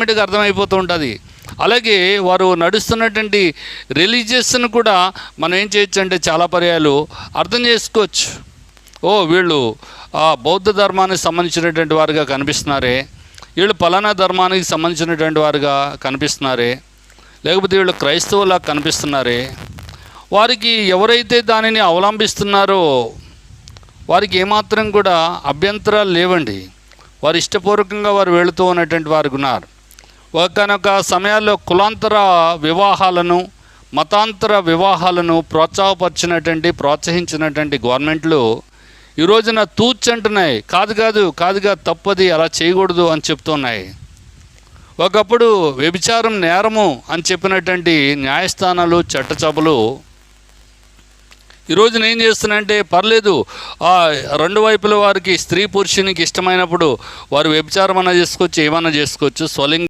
ఆటోమేటిక్గా అర్థమైపోతూ ఉంటుంది. అలాగే వారు నడుస్తున్నటువంటి రిలీజియస్ను కూడా మనం ఏం చేయొచ్చు అంటే చాలా పర్యాలు అర్థం చేసుకోవచ్చు. వీళ్ళు బౌద్ధ ధర్మానికి సంబంధించినటువంటి వారుగా కనిపిస్తున్నారే, వీళ్ళు పలానా ధర్మానికి సంబంధించినటువంటి వారుగా కనిపిస్తున్నారే, లేకపోతే వీళ్ళు క్రైస్తవులా కనిపిస్తున్నారే, వారికి ఎవరైతే దానిని అవలంబిస్తున్నారో వారికి ఏమాత్రం కూడా అభ్యంతరాలు లేవండి. వారు ఇష్టపూర్వకంగా వారు వెళుతూ ఉన్నటువంటి వారు ఉన్నారు. ఒకనొక సమయాల్లో కులాంతర వివాహాలను, మతాంతర వివాహాలను ప్రోత్సహించినటువంటి గవర్నమెంట్లు ఈ రోజున తూచంటున్నాయి, కాదుగా తప్పది, అలా చేయకూడదు అని చెప్తున్నాయి. ఒకప్పుడు వ్యభిచారం నేరము అని చెప్పినటువంటి న్యాయస్థానాలు, చట్టసభలు ఈరోజున ఏం చేస్తున్నాయంటే పర్లేదు, రెండు వైపుల వారికి, స్త్రీ పురుషునికి ఇష్టమైనప్పుడు వారు వ్యభిచారం అన్నా చేసుకోవచ్చు, ఏమన్నా చేసుకోవచ్చు, స్వలింగ